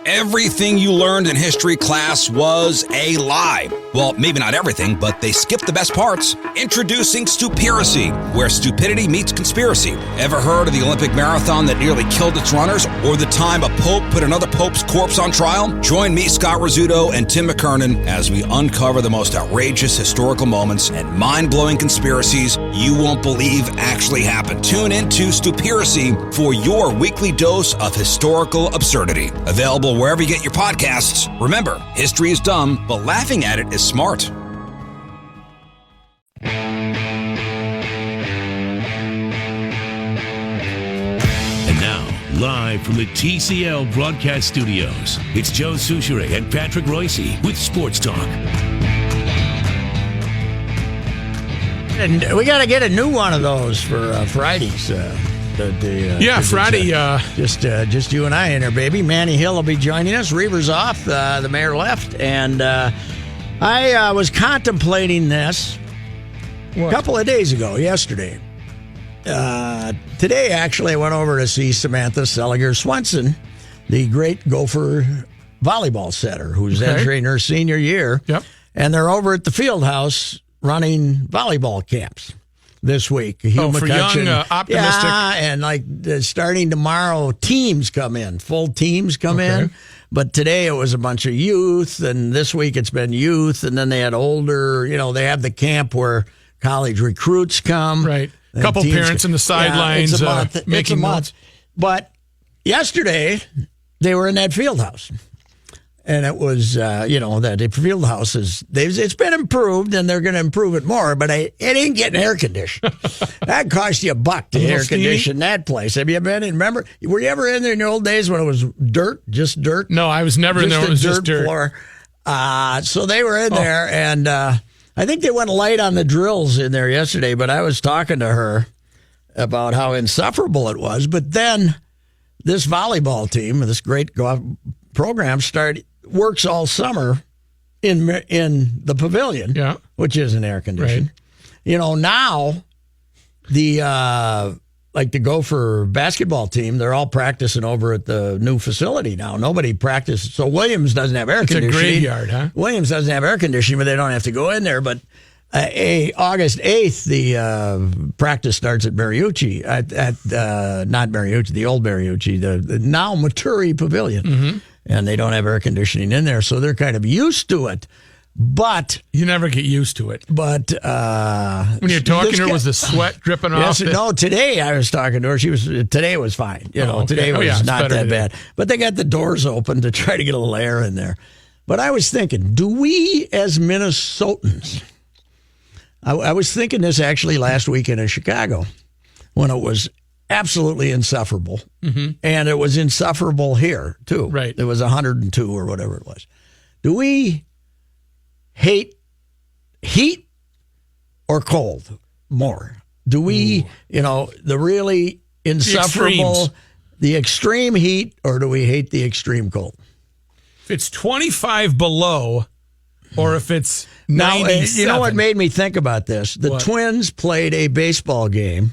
Everything you learned in history class was a lie. Well, maybe not everything, but they skipped the best parts. Introducing Stupiracy, where stupidity meets conspiracy. Ever heard of the Olympic marathon that nearly killed its runners? Or the time a pope put another pope's corpse on trial? Join me, Scott Rizzuto, and Tim McKernan as we uncover the most outrageous historical moments and mind-blowing conspiracies you won't believe actually happened. Tune into Stupiracy for your weekly dose of historical absurdity. Available wherever you get your podcasts. Remember, history is dumb, but laughing at it is smart. And now, live from the TCL broadcast studios, it's Joe Souchere and Patrick Royce with Sports Talk. And we got to get a new one of those for Fridays. Friday. Just you and I in there, baby. Manny Hill will be joining us. Reuvers off. The mayor left. And I was contemplating this a couple of days ago, yesterday. Today, actually, I went over to see Samantha Seliger-Swenson, the great Gopher volleyball setter who's entering her senior year. Yep. And they're over at the field house running volleyball camps this week. For young, optimistic. Yeah, and starting tomorrow, teams come in. Full teams come in. But today it was a bunch of youth, and this week it's been youth, and then they had older, they have the camp where college recruits come. Right. A couple parents in the sidelines it's a month. making notes. But yesterday, they were in that field house. And it was, that field house it's been improved, and they're going to improve it more, but it ain't getting air conditioned. That cost you $1 to air condition that place. Have you been in? Remember, were you ever in there in the old days when it was just dirt? No, I was never in there. It was just dirt. Floor. So they were in there, and I think they went light on the drills in there yesterday, but I was talking to her about how insufferable it was. But then this volleyball team, this great program, works all summer in the pavilion, which isn't air conditioned. Right. Now the Gopher basketball team, they're all practicing over at the new facility now. Nobody practices. So Williams doesn't have air conditioning. It's a graveyard, huh? Williams doesn't have air conditioning, but they don't have to go in there. But August 8th, the practice starts at Mariucci, not Mariucci, the old Mariucci, the now Maturi Pavilion. Mm-hmm. And they don't have air conditioning in there, so they're kind of used to it. But you never get used to it. But when you're talking to her, was the sweat dripping off? No, today I was talking to her. Today was fine. Today was not that bad. But they got the doors open to try to get a little air in there. But I was thinking, do we as Minnesotans? I was thinking this actually last weekend in Chicago when it was absolutely insufferable. Mm-hmm. And it was insufferable here, too. Right. It was 102 or whatever it was. Do we hate heat or cold more? Do we, the really insufferable, the extreme heat, or do we hate the extreme cold? If it's 25 below, or if it's 97. You know what made me think about this? The Twins played a baseball game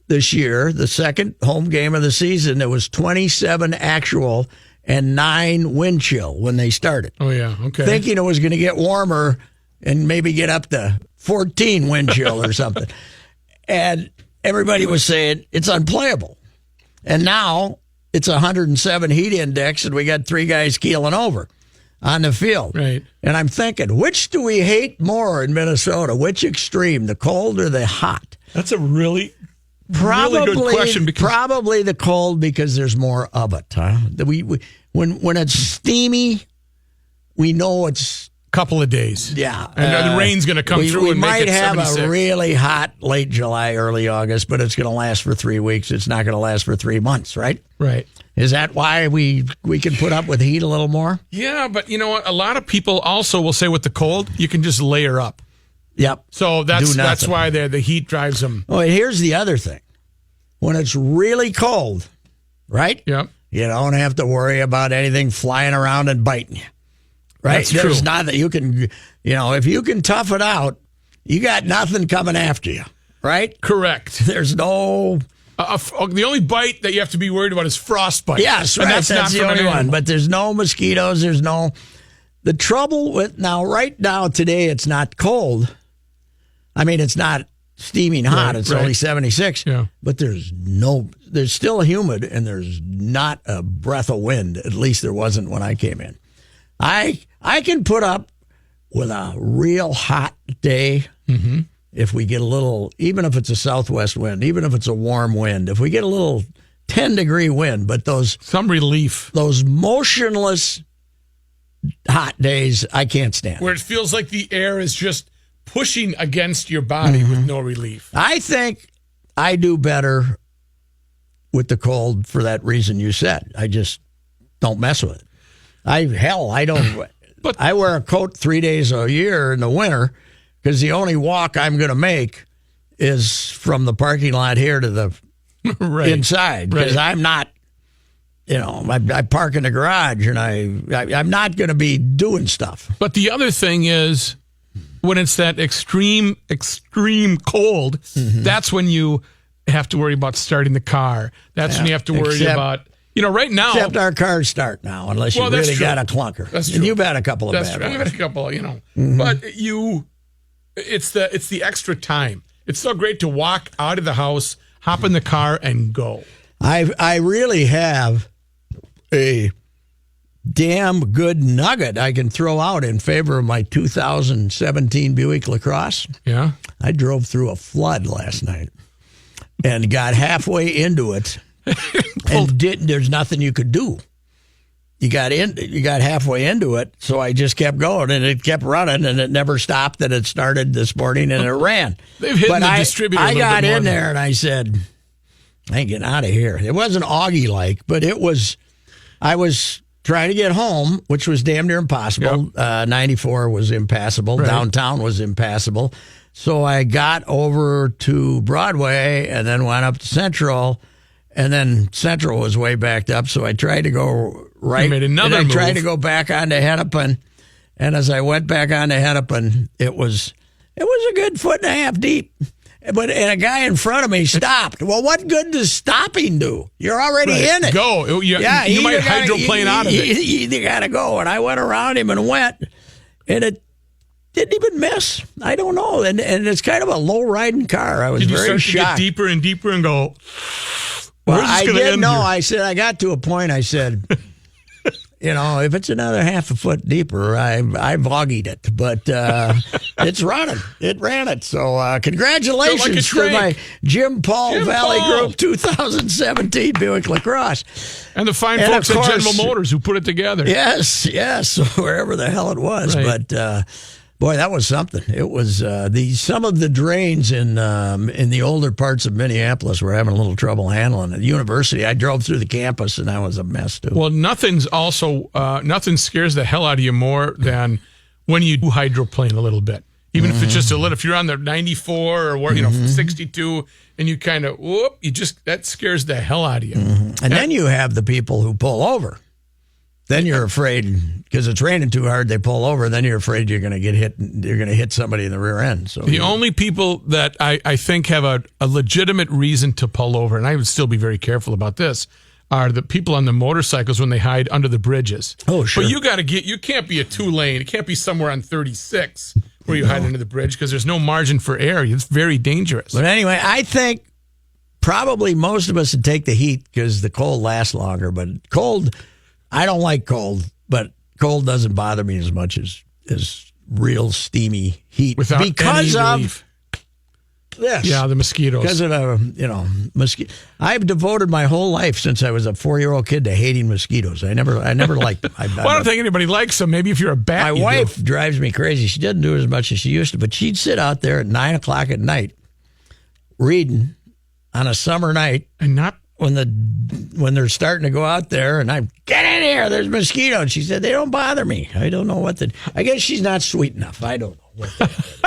this year, the second home game of the season. It was 27 actual and 9 wind chill when they started. Oh, yeah. Okay. Thinking it was going to get warmer and maybe get up to 14 wind chill or something. And everybody was saying it's unplayable. And now it's 107 heat index, and we got 3 guys keeling over on the field. Right. And I'm thinking, which do we hate more in Minnesota? Which extreme, the cold or the hot? That's a really good question. Probably the cold, because there's more of it. Huh? When it's steamy, we know it's a couple of days. Yeah, and the rain's going to come through. We and might make it have 76. a really hot late July, early August, but it's going to last for 3 weeks. It's not going to last for 3 months, right? Right. Is that why we can put up with heat a little more? Yeah, but you know what? A lot of people also will say with the cold, you can just layer up. Yep. So that's why the heat drives them. Oh, and here's the other thing. When it's really cold, right? Yep. You don't have to worry about anything flying around and biting you. Right? That's There's true. not that you can, if you can tough it out, you got nothing coming after you. Right? Correct. There's no The only bite that you have to be worried about is frostbite. Yes, and right. that's not the from only an one. animal. But there's no mosquitoes. There's no. The trouble with right now, today, it's not cold. I mean, it's not steaming hot. It's only 76. Yeah. But there's still humid, and there's not a breath of wind. At least there wasn't when I came in. I can put up with a real hot day if we get a little, even if it's a southwest wind, even if it's a warm wind, if we get a little 10-degree wind, but some relief. Those motionless hot days, I can't stand. Where it feels like the air is just pushing against your body with no relief. I think I do better with the cold for that reason you said. I just don't mess with it. I don't. But I wear a coat 3 days a year in the winter because the only walk I'm going to make is from the parking lot here to the inside because I'm not. I park in the garage and I'm not going to be doing stuff. But the other thing is, when it's that extreme cold, that's when you have to worry about starting the car. That's when you have to worry about, right now. Except our cars start now, unless you really got a clunker. That's true. And you've had a couple of That's bad true. ones. I've had a couple, But it's the extra time. It's so great to walk out of the house, hop in the car, and go. I really have a damn good nugget I can throw out in favor of my 2017 Buick LaCrosse. Yeah. I drove through a flood last night and got halfway into it and there's nothing you could do. You got halfway into it, so I just kept going and it kept running and it never stopped and it started this morning and it ran. They've hit the distributor a I little got bit more in there and I said, I ain't getting out of here. It wasn't Augie-like, but I was trying to get home, which was damn near impossible. Yep. 94 was impassable. Right. Downtown was impassable. So I got over to Broadway and then went up to Central, and then Central was way backed up. So I tried to go right. You made another and I move. tried to go back onto Hennepin, and as I went back onto Hennepin, it was a good foot and a half deep. And a guy in front of me stopped. Well, what good does stopping do? You're already in it. Go. You might hydroplane out of it. You either got to go. And I went around him and went, and it didn't even miss. I don't know. And it's kind of a low-riding car. I was very shocked. Did you start to get deeper and deeper and go, well, I didn't know. I said, I got to a point, I said, if it's another half a foot deeper, I vogied it. But it's running. It ran it. So congratulations to my Jim Paul Valley Group 2017 Buick LaCrosse. And the fine folks at General Motors who put it together. Yes, wherever the hell it was. Right. But boy, that was something. It was some of the drains in the older parts of Minneapolis were having a little trouble handling it. The university, I drove through the campus, and that was a mess, too. Well, nothing scares the hell out of you more than when you do hydroplane a little bit. Even if it's just a little, if you're on the 94 or 62, and you kind of, that scares the hell out of you. And then you have the people who pull over. Then you're afraid because it's raining too hard. They pull over. Then you're afraid you're going to get hit. You're going to hit somebody in the rear end. So the only people that I think have a legitimate reason to pull over, and I would still be very careful about this, are the people on the motorcycles when they hide under the bridges. Oh, sure. But you can't be a 2-lane. It can't be somewhere on 36 where you hide under the bridge because there's no margin for error. It's very dangerous. But anyway, I think probably most of us would take the heat because the cold lasts longer. But cold. I don't like cold, but cold doesn't bother me as much as real steamy heat. Without because any of relief. this. Yeah, the mosquitoes. Because of mosquito. I've devoted my whole life since I was a 4-year-old kid to hating mosquitoes. I never liked them. I don't think anybody likes them. Maybe if you're a bat. My wife drives me crazy. She doesn't do it as much as she used to, but she'd sit out there at 9 o'clock at night reading on a summer night and not. When they're starting to go out there and I get in here, there's mosquitoes. And she said, they don't bother me. I don't know I guess she's not sweet enough. I don't know what that is.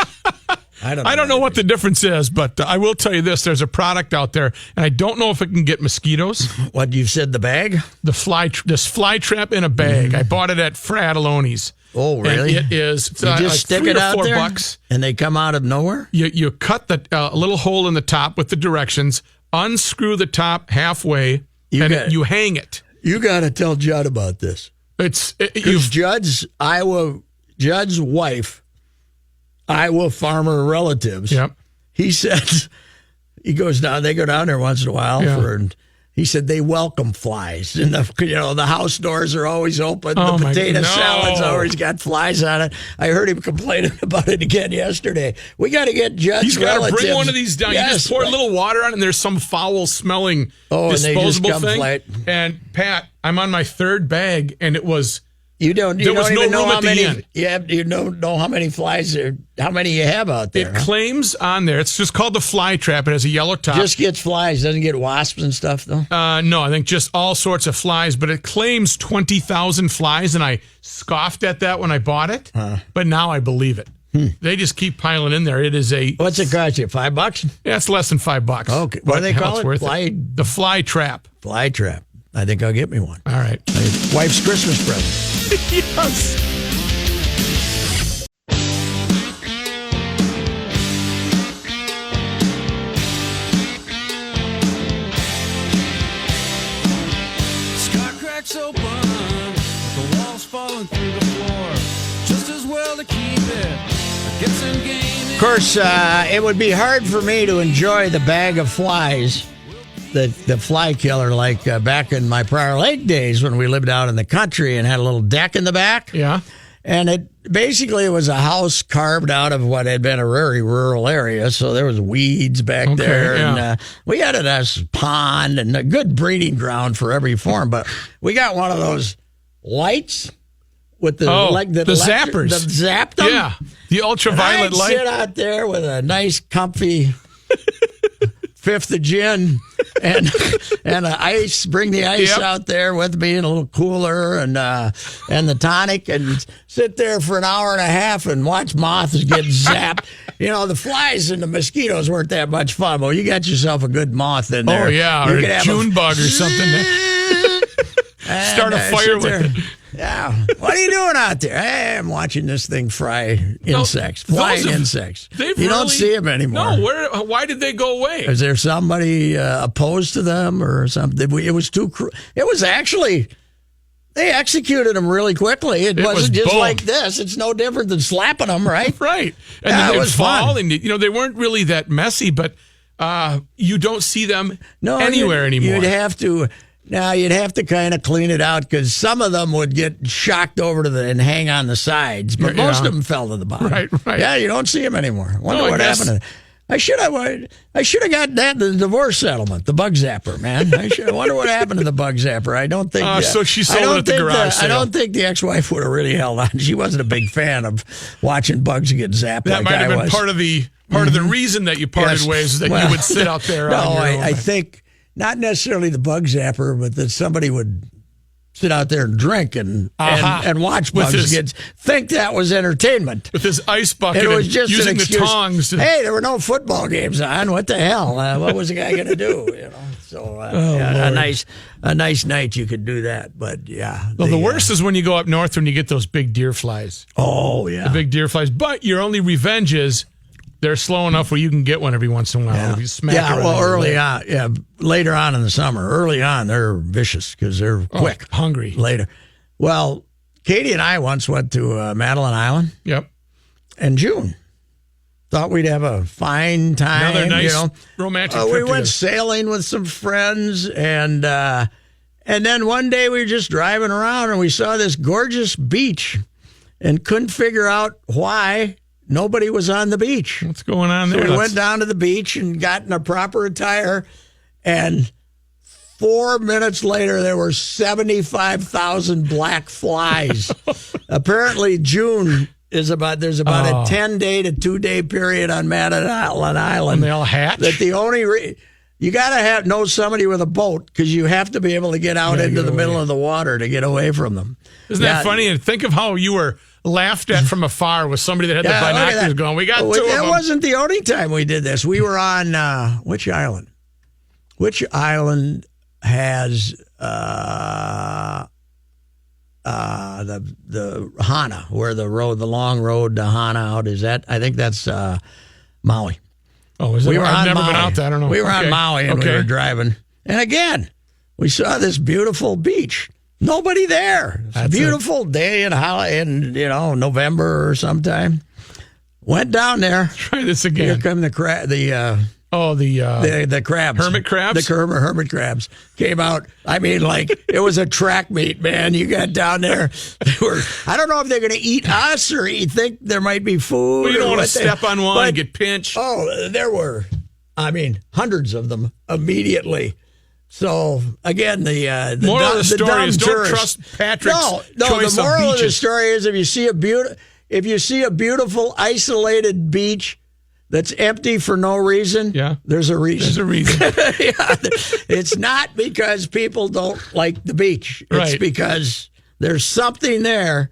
I don't know what the difference is, but I will tell you this. There's a product out there, and I don't know if it can get mosquitoes. What, you said the bag? This fly trap in a bag. I bought it at Fratelloni's. Oh, really? And it is. You just stick it out there, $4, and they come out of nowhere? You cut the little hole in the top with the directions, unscrew the top halfway, you hang it. You got to tell Judd about this. You've Judd's wife, Iowa farmer relatives. Yep. He says he goes down. They go down there once in a while and he said they welcome flies, and the house doors are always open. The potato salad's always got flies on it. I heard him complaining about it again yesterday. We got to get Judd's relatives. Bring one of these down. Yes, you just pour a little water on it, and there's some foul-smelling disposable thing. And Pat, I'm on my third bag, and it was. You don't even know how many. You don't know how many flies how many you have out there. It claims on there. It's just called the fly trap. It has a yellow top. Just gets flies. Doesn't get wasps and stuff though. No, I think just all sorts of flies. But it claims 20,000 flies, and I scoffed at that when I bought it. But now I believe it. They just keep piling in there. It is a. What's it cost you? $5? Yeah, it's less than $5. Okay. What do they call it? The fly trap. Fly trap. I think I'll get me one. All right. My wife's Christmas present. Yes. Sky cracks open, the walls falling through the floor. Just as well to keep it. Get some game. Of course, it would be hard for me to enjoy the bag of flies. The fly killer, like back in my Prior Lake days when we lived out in the country and had a little deck in the back. Yeah. And it was a house carved out of what had been a very rural area. So there was weeds back there. Yeah. And we had a nice pond and a good breeding ground for every form. But we got one of those lights with the zappers that zapped them. Yeah. The ultraviolet light. Sit out there with a nice comfy fifth of gin and ice. Bring the ice out there with me in a little cooler and the tonic, and sit there for an hour and a half and watch moths get zapped. The flies and the mosquitoes weren't that much fun. Well, you got yourself a good moth in there. Oh yeah, or a June bug or something. Start a fire with it. Yeah. What are you doing out there? Hey, I'm watching this thing fry insects, flying insects. You don't see them anymore. No, why did they go away? Is there somebody opposed to them or something? It was too cruel. It was actually, they executed them really quickly. It wasn't just like this. It's no different than slapping them, right? Right. And then they'd fall, and they weren't really that messy, but you don't see them anywhere anymore. You'd have to kind of clean it out because some of them would get shocked over and hang on the sides, but most of them fell to the bottom. Right. Yeah, you don't see them anymore. Wonder what happened. I should have got the divorce settlement, the bug zapper, man. I wonder what happened to the bug zapper. I don't think. So she sold it at the garage sale. I don't think the ex-wife would have really held on. She wasn't a big fan of watching bugs get zapped. That might have been part of the reason that you parted ways, is that you would sit out there. I think. Not necessarily the bug zapper, but that somebody would sit out there and drink and watch bugs think that was entertainment. With his ice bucket, it was just using an excuse. the tongs. Hey, there were no football games on. What the hell? What was the guy going to do? So a nice night you could do that. But yeah. Well, the worst is when you go up north when you get those big deer flies. Oh yeah, the big deer flies. But your only revenge is they're slow enough where you can get one every once in a while. Yeah, if you smack early on. Yeah, later on in the summer. Early on, they're vicious because they're quick. Hungry. Later. Well, Katie and I once went to Madeline Island. Yep. In June. Thought we'd have a fine time. Another nice romantic trip. We went sailing with some friends, and then one day we were just driving around and we saw this gorgeous beach and couldn't figure out why nobody was on the beach. What's going on there? So we went down to the beach and got in a proper attire, and 4 minutes later, there were 75,000 black flies. Apparently, June is there's about a 10-day to 2-day period on Madeline Island. And they all hatch? That the only you got to know somebody with a boat because you have to be able to get out into the middle of the water to get away from them. Isn't that funny? And think of how you were laughed at from afar with somebody that had the binoculars going. We got two of them. That wasn't the only time we did this. We were on which island? Which island has the Hana, where the long road to Hana out is? That I think that's Maui. Oh, is it? I've never been out there. I don't know. We were on Maui and we were driving. And again, we saw this beautiful beach. Nobody there. It's a beautiful day in November or sometime. Went down there. Try this again. Here come the crabs. The hermit crabs? The hermit crabs came out. I mean, like, it was a track meet, man. You got down there. I don't know if they're going to eat us or you think there might be food. Well, you don't want to step on one and get pinched. Oh, there were, hundreds of them immediately. So, again, the moral of the story is don't tourists. trust Patrick's choice the moral of of the beaches. story is if you see a beautiful, isolated beach that's empty for no reason, there's a reason. There's a reason. It's not because people don't like the beach. It's because there's something there,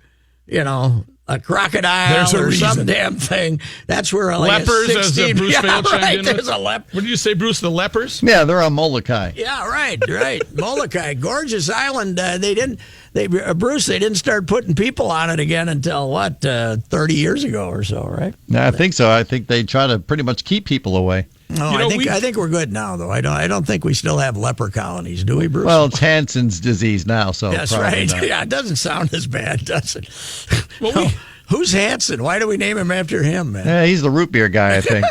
a crocodile or some damn thing. That's where lepers, as Bruce Vail chimed in. There's a leper. What did you say, Bruce? The lepers? Yeah, they're on Molokai. Yeah, right. Molokai, gorgeous island. They didn't start putting people on it again until 30 years ago or so, right? No, I think so. I think they try to pretty much keep people away. No, I think we're good now, though. I don't think we still have leper colonies, do we, Bruce? Well, it's Hansen's disease now, so that's probably right. not. Yeah, it doesn't sound as bad, does it? Well, who's Hansen? Why do we name him after him, man? Yeah, he's the root beer guy, I think.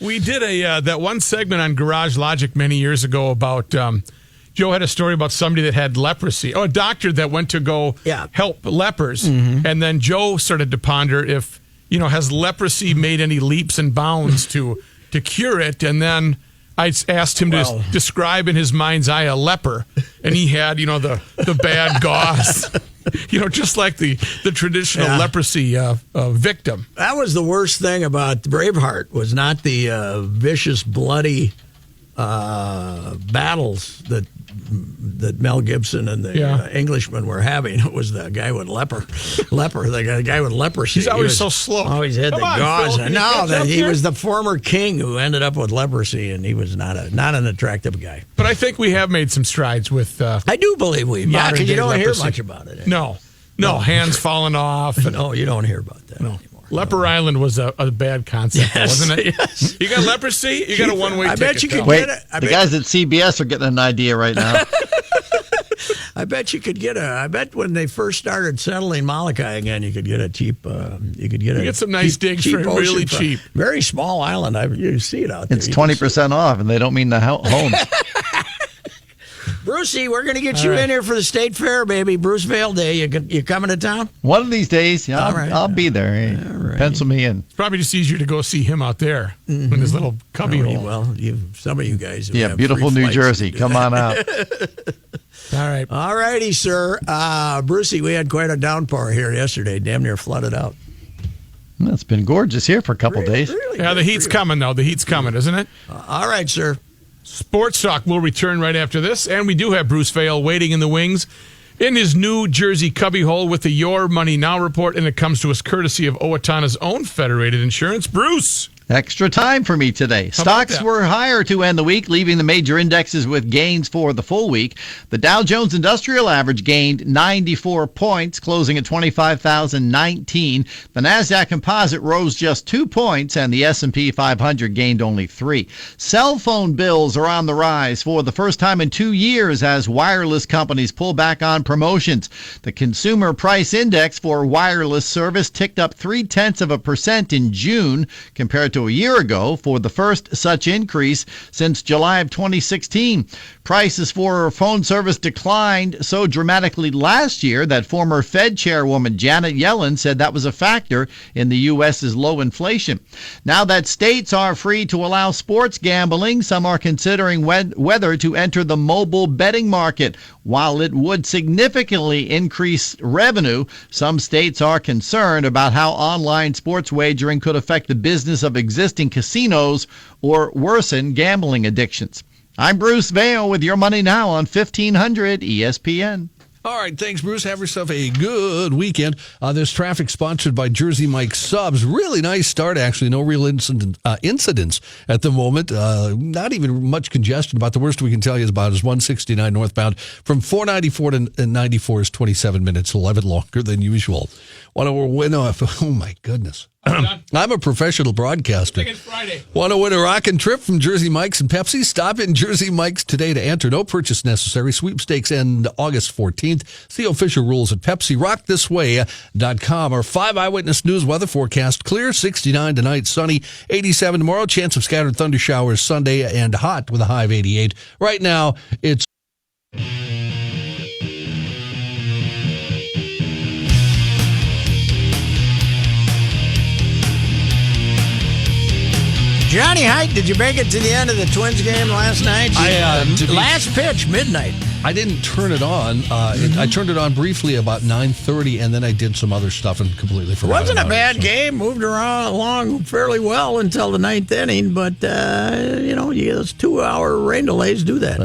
We did that one segment on Garage Logic many years ago about Joe had a story about somebody that had leprosy. Oh, a doctor that went to go help lepers, and then Joe started to ponder if has leprosy made any leaps and bounds to cure it, and then I asked him to describe in his mind's eye a leper, and he had the bad gauze. Just like the traditional leprosy victim. That was the worst thing about Braveheart, was not the vicious, bloody battles that Mel Gibson and the Englishmen were having. It was the guy with the guy with leprosy. He's always so slow. Always had the gauze. He was the former king who ended up with leprosy, and he was not an attractive guy. But I think we have made some strides with. I do believe we. Yeah, because you don't hear much about it. No, hands falling off. No, you don't hear about that anymore. Leper Island was a bad concept, wasn't it? Yes. You got leprosy, you got a one-way ticket. I bet you could Wait, get it. the guys at CBS are getting an idea right now. I bet you could get I bet when they first started settling Molokai again, you could get a cheap. You could get some nice digs for really cheap. Very small island. You see it out there. It's 20% off, and they don't mean the homes. Brucey, we're going to get you in here for the State Fair, baby. Bruce Vail Day. You coming to town? One of these days, I'll be there. Hey, pencil me in. It's probably just easier to go see him out there in his little cubby hole. Well, some of you guys. Yeah, beautiful New Jersey. Come on out. All right. All righty, sir. Brucey, we had quite a downpour here yesterday. Damn near flooded out. It's been gorgeous here for a couple days. Really yeah, the heat's coming, though. The heat's coming, isn't it? All right, sir. Sports Talk will return right after this, and we do have Bruce Vail waiting in the wings in his New Jersey cubbyhole with the Your Money Now report, and it comes to us courtesy of Owatonna's own Federated Insurance. Bruce! Extra time for me today. Stocks were higher to end the week, leaving the major indexes with gains for the full week. The Dow Jones Industrial Average gained 94 points, closing at 25,019. The Nasdaq Composite rose just 2 points, and the S&P 500 gained only 3. Cell phone bills are on the rise for the first time in 2 years as wireless companies pull back on promotions. The Consumer Price Index for wireless service ticked up 0.3% in June compared to a year ago for the first such increase since July of 2016. Prices for phone service declined so dramatically last year that former Fed chairwoman Janet Yellen said that was a factor in the U.S.'s low inflation. Now that states are free to allow sports gambling, some are considering whether to enter the mobile betting market. While it would significantly increase revenue, some states are concerned about how online sports wagering could affect the business of existing casinos or worsen gambling addictions. I'm Bruce Vail with Your Money Now on 1500 ESPN. All right, thanks, Bruce. Have yourself a good weekend. This traffic sponsored by Jersey Mike Subs. Really nice start, actually. No real incidents at the moment. Not even much congestion. About the worst we can tell you is 169 northbound. From 494 to 94 is 27 minutes, 11 longer than usual. Oh, my goodness. I'm a professional broadcaster. I think it's Friday. Want to win a rockin' trip from Jersey Mike's and Pepsi? Stop in Jersey Mike's today to enter. No purchase necessary. Sweepstakes end August 14th. See official rules at PepsiRockThisWay.com. Our 5 Eyewitness News weather forecast. Clear, 69 tonight, sunny, 87 tomorrow. Chance of scattered thunder showers Sunday, and hot with a high of 88. Right now, it's... Johnny Hike, did you make it to the end of the Twins game last night? Last pitch, midnight. I didn't turn it on. I turned it on briefly about 9:30, and then I did some other stuff and completely forgot. It wasn't a bad it, so. game. Moved along fairly well until the 9th inning, but those 2-hour rain delays do that.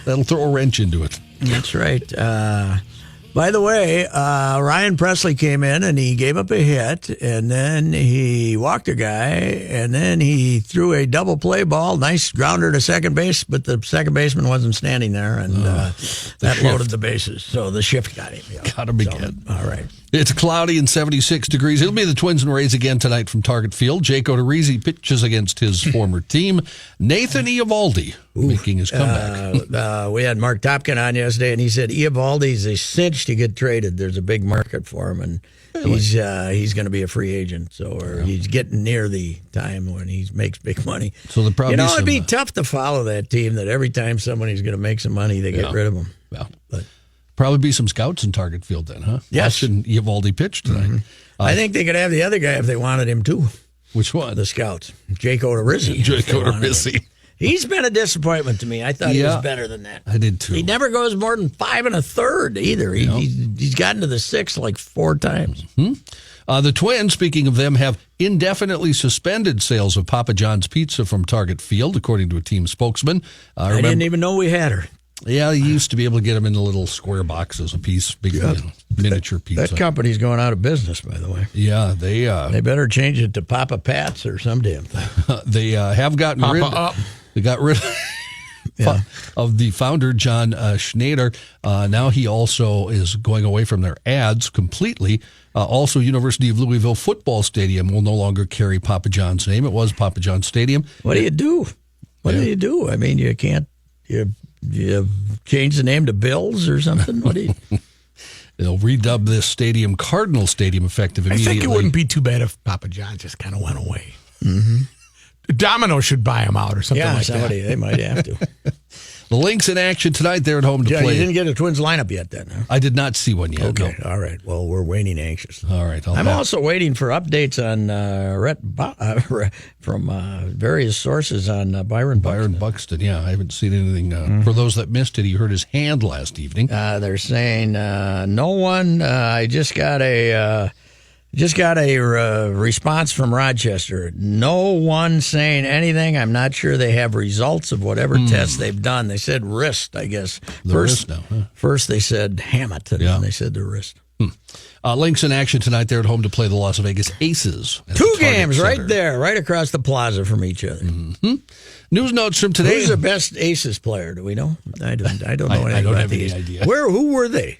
That'll throw a wrench into it. That's right. By the way, Ryan Presley came in and he gave up a hit, and then he walked a guy, and then he threw a double play ball, nice grounder to second base, but the second baseman wasn't standing there, and that loaded the bases. So the shift got him. Got him again. All right. It's cloudy and 76 degrees. It'll be the Twins and Rays again tonight from Target Field. Jake Odorizzi pitches against his former team. Nathan Eovaldi making his comeback. We had Mark Topkin on yesterday, and he said Eovaldi's a cinch to get traded. There's a big market for him, and he's going to be a free agent. He's getting near the time when he makes big money. So the problem, it'd be tough to follow that team. That every time somebody's going to make some money, they get rid of him. Well, probably be some scouts in Target Field then, huh? Yes. Watching Eovaldi pitch tonight. Mm-hmm. I think they could have the other guy if they wanted him too. Which one? The scouts. Jake Odorizzi. Jake Odorizzi. He's been a disappointment to me. I thought he was better than that. I did too. He never goes more than 5 1/3 either. He's gotten to the 6 like 4 times. Mm-hmm. The Twins, speaking of them, have indefinitely suspended sales of Papa John's pizza from Target Field, according to a team spokesman. I didn't even know we had her. Yeah, you used to be able to get them in the little square boxes, a piece, big miniature pizza. That company's going out of business, by the way. Yeah, they better change it to Papa Pat's or some damn thing. They have gotten rid. They got rid of the founder, John Schneider. Now he also is going away from their ads completely. Also, University of Louisville football stadium will no longer carry Papa John's name. It was Papa John's Stadium. What do you do? What do you do? I mean, you can't. You change the name to Bills or something? What do you? They'll redub this stadium Cardinal Stadium effective immediately. I think it wouldn't be too bad if Papa John just kind of went away. Mm-hmm. Domino should buy him out or something like that. They might have to. The Lynx in action tonight. They're at home to play. You didn't get a Twins lineup yet then, huh? I did not see one yet. Okay, no. all right. Well, we're waiting anxiously. All right. I'm also waiting for updates on from various sources on Byron Buxton. Yeah, I haven't seen anything. For those that missed it, he hurt his hand last evening. They're saying no one. I just got a response from Rochester. No one saying anything. I'm not sure they have results of whatever tests they've done. They said wrist, I guess. Wrist now, huh? First they said hammock, and then they said the wrist. Lynx in action tonight. They're at home to play the Las Vegas Aces. 2 games right there, right across the plaza from each other. Mm-hmm. News notes from today. Who's the best Aces player? Do we know? I don't know anything I don't about have any these. idea. Who were they?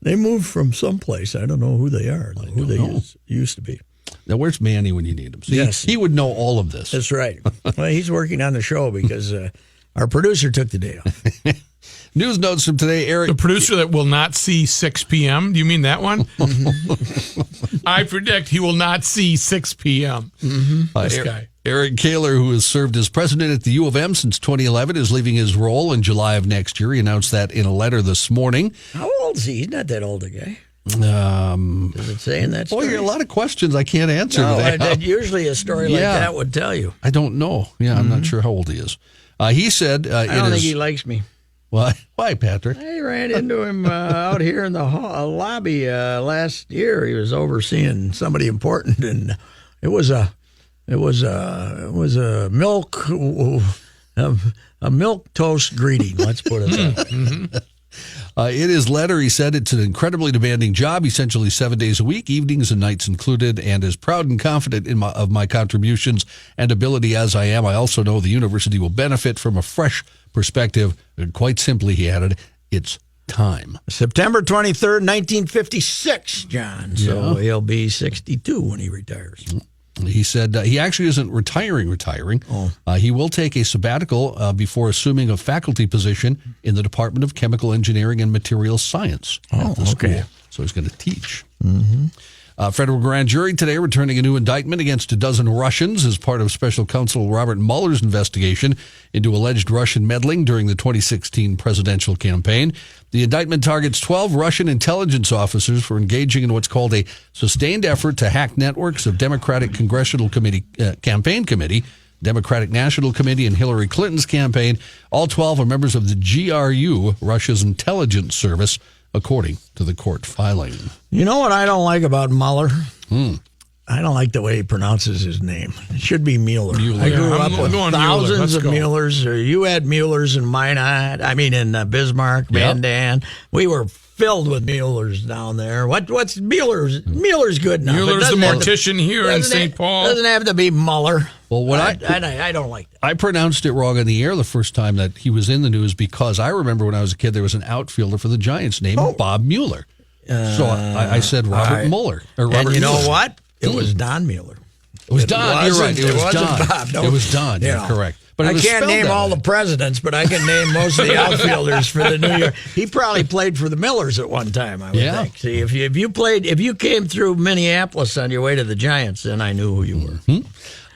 They moved from someplace. I don't know who they are, who they used to be. Now, where's Manny when you need him? See, he would know all of this. That's right. Well, he's working on the show because our producer took the day off. News notes from today, Eric. The producer that will not see 6 p.m. Do you mean that one? I predict he will not see 6 p.m. This guy. Eric Kaler, who has served as president at the U of M since 2011, is leaving his role in July of next year. He announced that in a letter this morning. How old is he? He's not that old a guy. Does it say in that story? Boy, a lot of questions I can't answer. Usually a story like that would tell you. I don't know. Yeah, I'm not sure how old he is. He said... I don't think he likes me. Why, Patrick? I ran into him out here in the lobby last year. He was overseeing somebody important, and it was a milk toast greeting. Let's put it that way. In his letter, he said it's an incredibly demanding job, essentially 7 days a week, evenings and nights included, and as proud and confident of my contributions and ability as I am, I also know the university will benefit from a fresh perspective. And quite simply, he added, it's time. September 23rd, 1956, John. So he'll be 62 when he retires. He said he actually isn't retiring. He will take a sabbatical before assuming a faculty position in the Department of Chemical Engineering and Materials Science at the school. So he's going to teach. Federal grand jury today returning a new indictment against a dozen Russians as part of Special Counsel Robert Mueller's investigation into alleged Russian meddling during the 2016 presidential campaign. The indictment targets 12 Russian intelligence officers for engaging in what's called a sustained effort to hack networks of Democratic Congressional Campaign Committee, Democratic National Committee, and Hillary Clinton's campaign. All 12 are members of the GRU, Russia's intelligence service, according to the court filing. You know what I don't like about Mueller? I don't like the way he pronounces his name. It should be Mueller. I grew up with thousands of Muellers. Or you had Muellers in Minot. I mean, in Bismarck, Van Dan. We were filled with Muellers down there. What's Mueller's? Mueller's good now. Mueller's the mortician here in St. Paul. Doesn't have to be Mueller. Well, what I don't like that. I pronounced it wrong on the air the first time that he was in the news because I remember when I was a kid there was an outfielder for the Giants named Bob Mueller. So I said Robert Mueller. Or Robert and you know Mueller. what? It was Don Mueller. It was Don. You're right. It was Don. Bob. It was Don. You're correct. But I can't name all the presidents, but I can name most of the outfielders for the New York. He probably played for the Millers at one time, I would think. See, if you came through Minneapolis on your way to the Giants, then I knew who you were.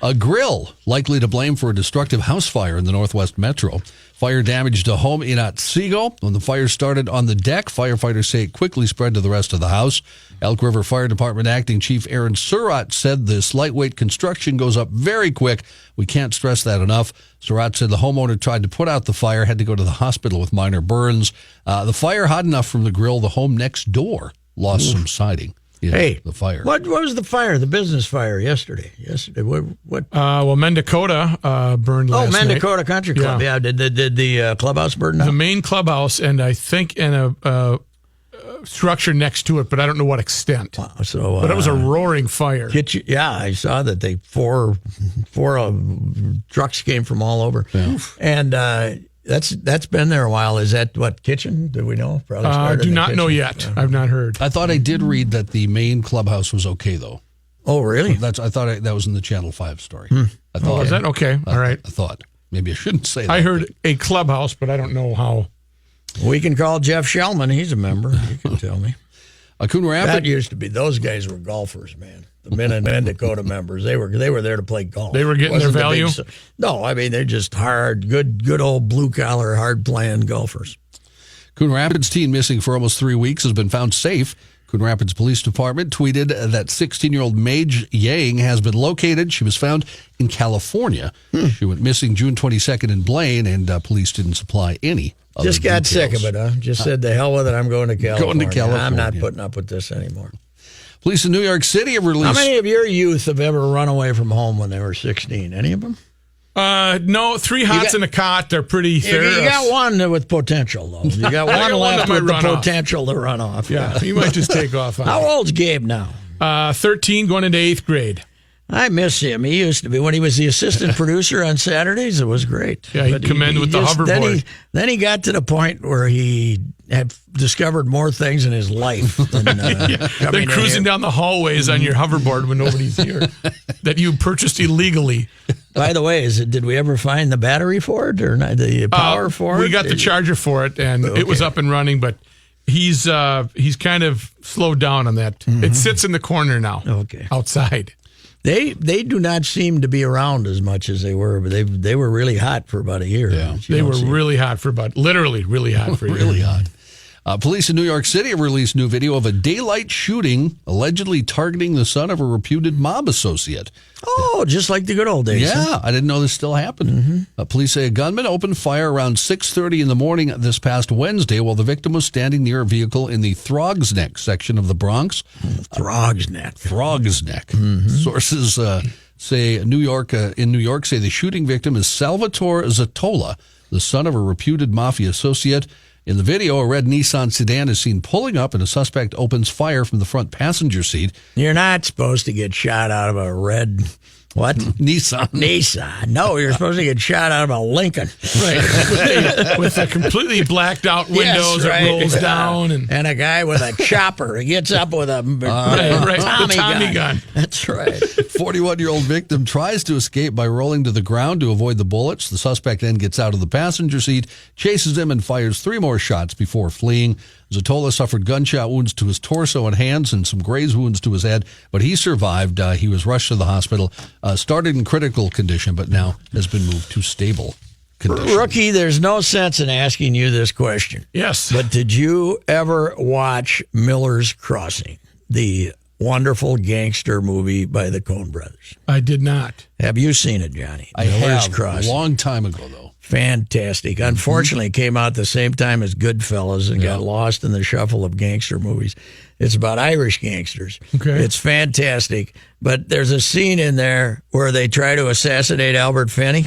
A grill likely to blame for a destructive house fire in the Northwest Metro. Fire damaged a home in Otsego. When the fire started on the deck, firefighters say it quickly spread to the rest of the house. Elk River Fire Department Acting Chief Aaron Surratt said this lightweight construction goes up very quick. We can't stress that enough. Surratt said the homeowner tried to put out the fire, had to go to the hospital with minor burns. The fire hot enough from the grill, the home next door lost some siding. Hey, the fire. What was the fire? The business fire yesterday. What? Well, Mendacota burned last night. Mendacota Country Club. Yeah. Did the clubhouse burn down? The main clubhouse, and I think in a structure next to it, but I don't know what extent. Wow, so, but it was a roaring fire. I saw that they four trucks came from all over, and that's been there a while. Is that what kitchen? Do we know? Probably do not know yet. I've not heard. I thought I did read that the main clubhouse was okay though. Oh, really? I thought that was in the Channel 5 story. I thought. Oh, is that okay? All right. I thought maybe I shouldn't say that. I heard a clubhouse, but I don't know how. We can call Jeff Shellman. He's a member. He can tell me. Coon Rapids. That used to be. Those guys were golfers, man. The Mendacota members. They were there to play golf. They were getting their value. No, I mean they're just hard, good old blue collar, hard playing golfers. Coon Rapids teen missing for almost 3 weeks has been found safe. Coon Rapids Police Department tweeted that 16-year-old Mage Yang has been located. She was found in California. She went missing June 22nd in Blaine, and police didn't supply any. Just got sick of it, huh? Just said, the hell with it, I'm going to California. I'm not putting up with this anymore. Police in New York City have released... How many of your youth have ever run away from home when they were 16? Any of them? No, 3 hots and a cot. They're pretty... You got one with potential, though. You got one left with the potential to run off. Yeah, he might just take off. How old's Gabe now? 13, going into 8th grade. I miss him. He used to be, when he was the assistant producer on Saturdays, it was great. Yeah, he'd come in with the hoverboard. Then he got to the point where he had discovered more things in his life than They're cruising down the hallways on your hoverboard when nobody's here that you purchased illegally. By the way, did we ever find the battery for it or not, the power for it? We got the charger for it, and it was up and running, but he's kind of slowed down on that. It sits in the corner now, outside. They do not seem to be around as much as they were, but they were really hot for about a year. Yeah. They were really hot for literally really hot for a year. Really hot. Police in New York City have released new video of a daylight shooting allegedly targeting the son of a reputed mob associate. Oh, just like the good old days. Yeah, huh? I didn't know this still happened. Police say a gunman opened fire around 6:30 in the morning this past Wednesday while the victim was standing near a vehicle in the Throgs Neck section of the Bronx. Throgs Neck. Sources say in New York say the shooting victim is Salvatore Zattola, the son of a reputed mafia associate. In the video, a red Nissan sedan is seen pulling up and a suspect opens fire from the front passenger seat. You're not supposed to get shot out of a red What? Nissan. No, you're supposed to get shot out of a Lincoln. Right. with the completely blacked out windows that rolls down. And a guy with a chopper. He gets up with a Tommy gun. That's right. 41-year-old victim tries to escape by rolling to the ground to avoid the bullets. The suspect then gets out of the passenger seat, chases him, and fires 3 more shots before fleeing. Zatola suffered gunshot wounds to his torso and hands and some graze wounds to his head, but he survived. He was rushed to the hospital, started in critical condition, but now has been moved to stable condition. Rookie, there's no sense in asking you this question. Yes. But did you ever watch Miller's Crossing, the wonderful gangster movie by the Coen brothers? I did not. Have you seen it, Johnny? I Miller's have Crossing. a long time ago, though. Fantastic. Unfortunately, it came out the same time as Goodfellas and got lost in the shuffle of gangster movies. It's about Irish gangsters. Okay. It's fantastic. But there's a scene in there where they try to assassinate Albert Finney,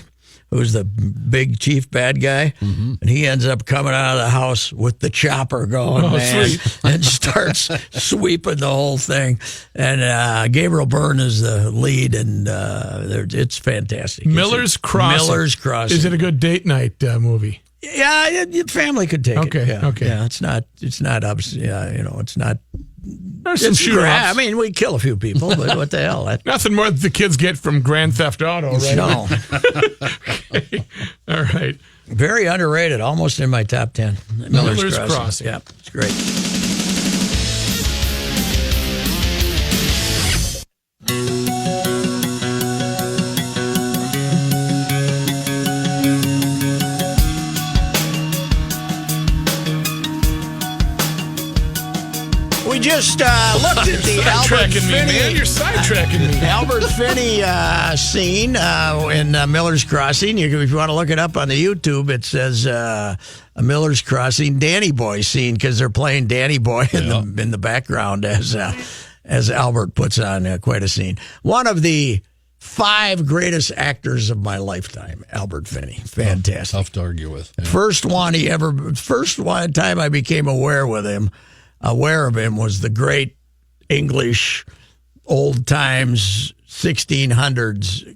who's the big chief bad guy, and he ends up coming out of the house with the chopper going, and starts sweeping the whole thing. And Gabriel Byrne is the lead, and it's fantastic. Miller's Crossing. Miller's Crossing. Is it a good date night movie? Yeah, your family could take it. Yeah, okay. Yeah, it's not it's not. There's some It's shoot I mean, we kill a few people, but what the hell? Nothing more than the kids get from Grand Theft Auto, right? No. Okay. All right. Very underrated, almost in my top 10. Miller's Crossing. Yeah, it's great. We just looked at the Albert Sidetracking me, man. Finney. You're sidetracking me. Albert Finney scene in Miller's Crossing. If you want to look it up on the YouTube, it says a Miller's Crossing Danny Boy scene because they're playing Danny Boy in the background as Albert puts on quite a scene. One of the 5 greatest actors of my lifetime, Albert Finney. Fantastic. Tough to argue with. Yeah. First time I became aware of him was the great English old times 1600s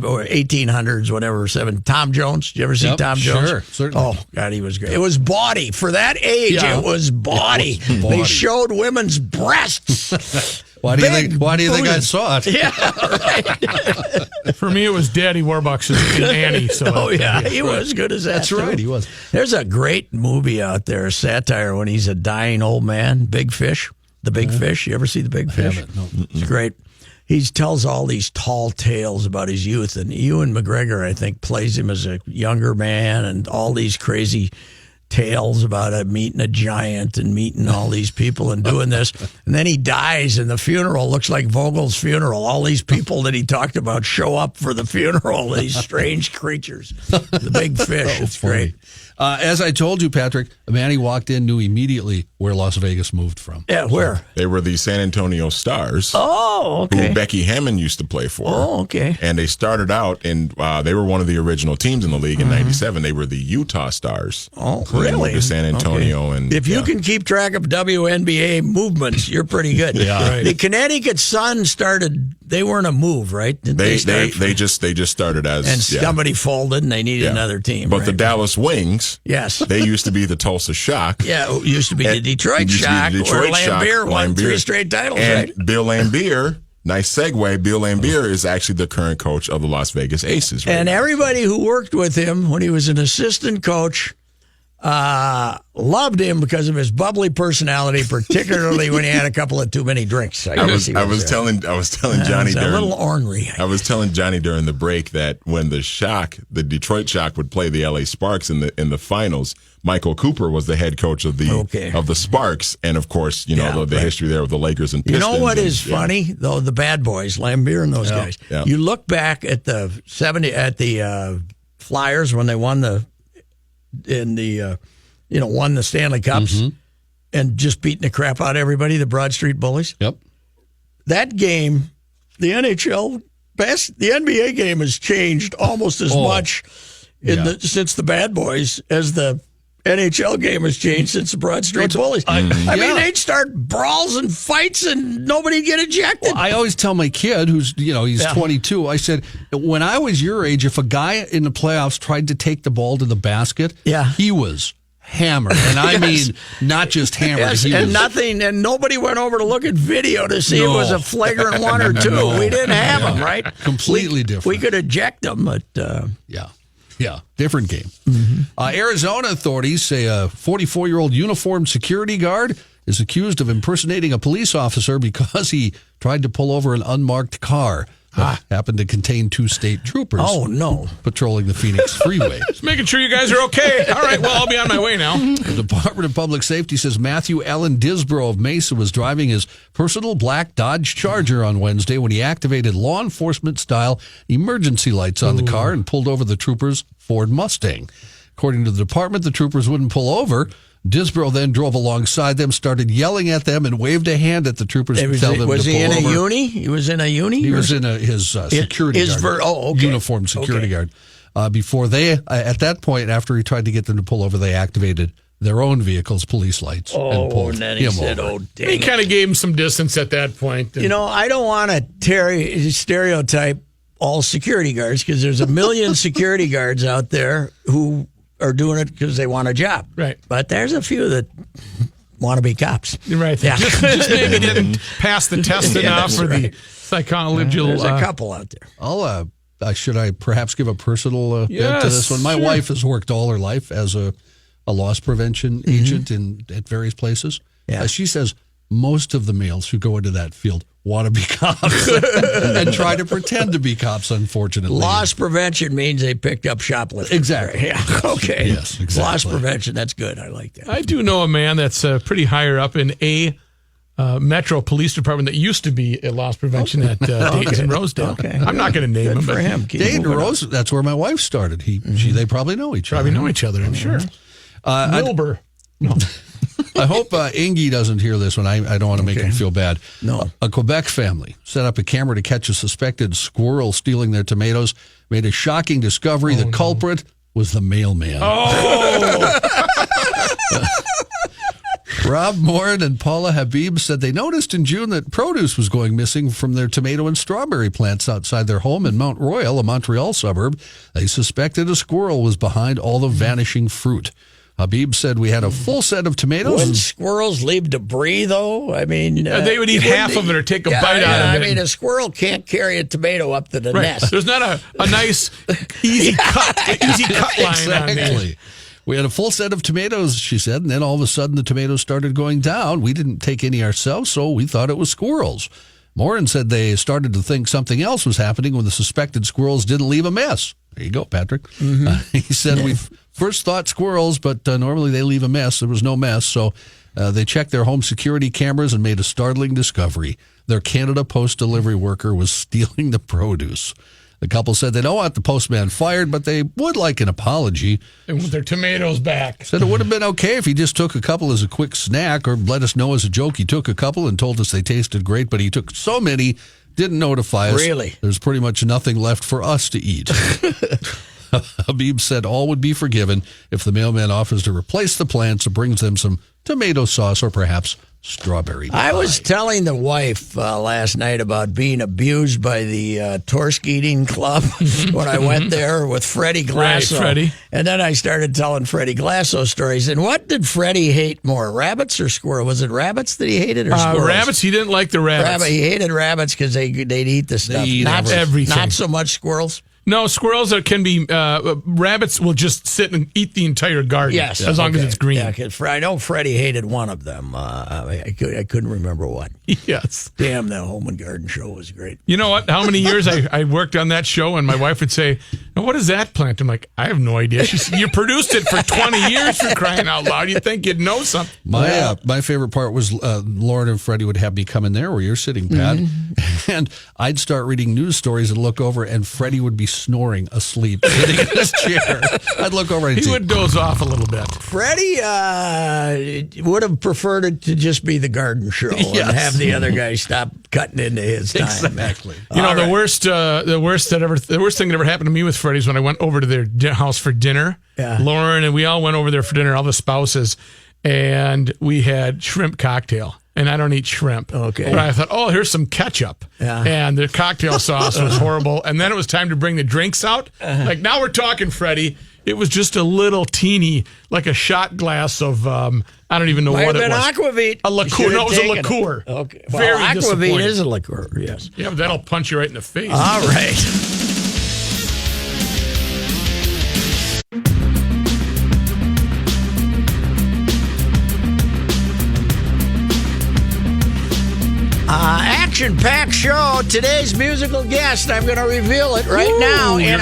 or 1800s, whatever. Tom Jones. Did you ever see Tom Jones? Sure, certainly. Oh God, he was great. It was bawdy for that age. Yeah. It was bawdy. It was They bawdy. showed women's breasts. Why do you think I booties. saw it? Yeah, right. For me, it was Daddy Warbucks in Annie. So He was good as that. That's right, he was. There's a great movie out there, a satire when he's a dying old man, Big Fish. The Big Fish. You ever see The Big Fish? haven't, no. It's great. He tells all these tall tales about his youth, and Ewan McGregor, I think, plays him as a younger man, and all these crazy tales about meeting a giant and meeting all these people and doing this. And then he dies, and the funeral looks like Vogel's funeral. All these people that he talked about show up for the funeral, these strange creatures. The Big Fish. It's great. As I told you, Patrick, Manny walked in, knew immediately where Las Vegas moved from. Yeah, where? They were the San Antonio Stars, Oh, okay. who Becky Hammond used to play for. Oh, okay. And they started out, and they were one of the original teams in the league in '97. They were the Utah Stars. Oh, So they moved really? to San Antonio, Okay. and If you can keep track of WNBA movements, you're pretty good. Yeah. Right. The Connecticut Sun started. They weren't a move, right? Didn't they start just started as and somebody folded, and they needed another team. But right? the Dallas Wings, yes, they used to be the Tulsa Shock. yeah, it used to be the And- Detroit used to be the Shock, Detroit where Shock, Lambeer won 3 Lambeer. straight titles, And right? Bill Lambier, nice segue. Bill Lambier is actually the current coach of the Las Vegas Aces. Right And now. everybody who worked with him when he was an assistant coach loved him because of his bubbly personality, particularly when he had a couple of too many drinks. I was telling Johnny a during little ornery. I was telling Johnny during the break that when the Detroit Shock would play the LA Sparks in the finals, Michael Cooper was the head coach of the Sparks, and of course, the history there with the Lakers and You Pistons. know what is funny though? The bad boys, Lambeer and those guys. Yeah. You look back at the Flyers when they won the Stanley Cups and just beating the crap out of everybody, the Broad Street Bullies. Yep. That game, the NBA game has changed almost as much since the bad boys as the NHL game has changed since the Broad Street Bullies. I mean, they'd start brawls and fights and nobody'd get ejected. Well, I always tell my kid, who's, he's 22, I said, when I was your age, if a guy in the playoffs tried to take the ball to the basket, he was hammered. And I mean, not just hammered. Yes, and nobody went over to look at video to see if it was a flagrant one or two. No. We didn't have them, right? Completely different. We could eject them, but... Yeah, different game. Arizona authorities say a 44-year-old uniformed security guard is accused of impersonating a police officer because he tried to pull over an unmarked car that happened to contain 2 state troopers. Oh, no. Patrolling the Phoenix freeway. Just making sure you guys are okay. All right, well, I'll be on my way now. The Department of Public Safety says Matthew Allen Disbrow of Mesa was driving his personal black Dodge Charger on Wednesday when he activated law enforcement-style emergency lights on the car and pulled over the troopers' Ford Mustang. According to the department, the troopers wouldn't pull over. Disbrow then drove alongside them, started yelling at them, and waved a hand at the troopers to tell them to pull over. Was he in a uni? He was in a uni? He was in his security guard. Uniformed security guard. Before at that point, after he tried to get them to pull over, they activated their own vehicle's police lights and pulled and then he him said, over. dang He kind of gave him some distance at that point. I don't want to stereotype all security guards because there's a million security guards out there who are doing it because they want a job. Right. But there's a few that want to be cops. You're right. Yeah. Just maybe didn't pass the test enough for the psychological. There's a couple out there. Should I perhaps give a personal bit to this one? My wife has worked all her life as a loss prevention agent at various places. Yeah. She says most of the males who go into that field want to be cops and try to pretend to be cops, unfortunately. Loss prevention means they picked up shoplifting. Exactly. Yeah. Okay. Yes, exactly. Loss prevention, that's good. I like that. I do know a man that's pretty higher up in a Metro Police Department that used to be a loss prevention at Dayton's and Rosedale. Okay. I'm not going to name him, for but him. Dayton and Rose, that's where my wife started. They probably know each other. Probably know each other, I'm sure. Wilbur. No. I hope Ingy doesn't hear this one. I don't want to make him feel bad. No. A Quebec family set up a camera to catch a suspected squirrel stealing their tomatoes, made a shocking discovery. The culprit was the mailman. Oh! Rob Morin and Paula Habib said they noticed in June that produce was going missing from their tomato and strawberry plants outside their home in Mount Royal, a Montreal suburb. They suspected a squirrel was behind all the vanishing fruit. Habib said we had a full set of tomatoes. Wouldn't squirrels leave debris, though? I mean... they would eat half of it or take a bite out of it. I mean, a squirrel can't carry a tomato up to the nest. There's not a nice, easy cut line on there. We had a full set of tomatoes, she said, and then all of a sudden the tomatoes started going down. We didn't take any ourselves, so we thought it was squirrels. Morin said they started to think something else was happening when the suspected squirrels didn't leave a mess. There you go, Patrick. He said we first thought squirrels, but normally they leave a mess. There was no mess, so they checked their home security cameras and made a startling discovery. Their Canada Post delivery worker was stealing the produce. The couple said they don't want the postman fired, but they would like an apology. They want their tomatoes back. Said it would have been okay if he just took a couple as a quick snack or let us know as a joke he took a couple and told us they tasted great, but he took so many, didn't notify us. Really? There's pretty much nothing left for us to eat. Habib said all would be forgiven if the mailman offers to replace the plants or brings them some tomato sauce or perhaps strawberry pie. I was telling the wife last night about being abused by the Torsk Eating Club when I went there with Freddie Glasso. Right, Freddie. And then I started telling Freddie Glasso stories. And what did Freddie hate more, rabbits or squirrel? Was it rabbits that he hated or squirrels? Rabbits. He didn't like the rabbits. He hated rabbits because they'd eat the stuff. eat Not everything. Not so much squirrels. No, squirrels can be, rabbits will just sit and eat the entire garden. Yes. As long as it's green. Yeah, 'cause I know Freddie hated one of them. I couldn't remember what. Yes. Damn, that Home and Garden show was great. You know what? How many years I worked on that show, and my wife would say, "Now, what is that plant?" I'm like, I have no idea. She said, "You produced it for 20 years, for crying out loud. You'd think you'd know something." My favorite part was Lauren and Freddie would have me come in there where you're sitting, Pat, And I'd start reading news stories and look over, and Freddie would be snoring asleep, sitting in his chair. I'd look over and He say, would doze off a little bit. Freddie would have preferred it to just be the garden show and have the other guy stop cutting into his time. exactly. You know, the worst thing that ever happened to me with Freddie's when I went over to their house for dinner. Yeah. Lauren and we all went over there for dinner, all the spouses, and we had shrimp cocktail. And I don't eat shrimp. Okay. But I thought, oh, here's some ketchup. Yeah. And the cocktail sauce was horrible. And then it was time to bring the drinks out. Like, now we're talking, Freddie. It was just a little teeny, like a shot glass of, I don't even know what it was. Might have been Aquavit. A liqueur. No, it was a liqueur. Okay. Very Aquavit disappointing. is a liqueur, yes. Yeah, but that'll punch you right in the face. All right. Action-packed show. Today's musical guest, I'm going to reveal it right now. In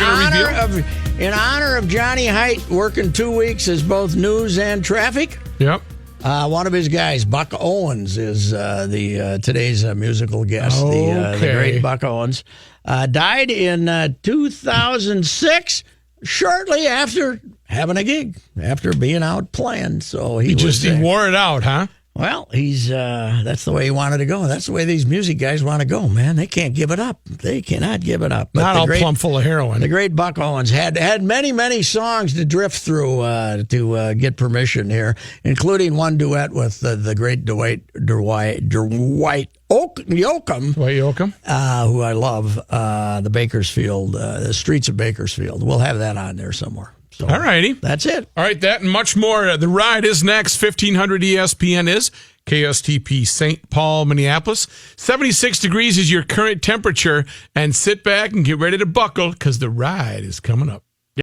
honor of Johnny Height working 2 weeks as both news and traffic. Yep. One of his guys, Buck Owens, is today's musical guest. The great Buck Owens died in 2006, shortly after having a gig, after being out playing. So he wore it out, huh? Well, that's the way he wanted to go. That's the way these music guys want to go, man. They can't give it up. They cannot give it up. But Not all plumb full of heroin. The great Buck Owens had many, many songs to drift through to get permission here, including one duet with the great Dwight Yoakam, who I love, the Bakersfield, the Streets of Bakersfield. We'll have that on there somewhere. So, all righty. That's it. All right, that and much more. The Ride is next. 1500 ESPN is KSTP St. Paul, Minneapolis. 76 degrees is your current temperature. And sit back and get ready to buckle because the Ride is coming up.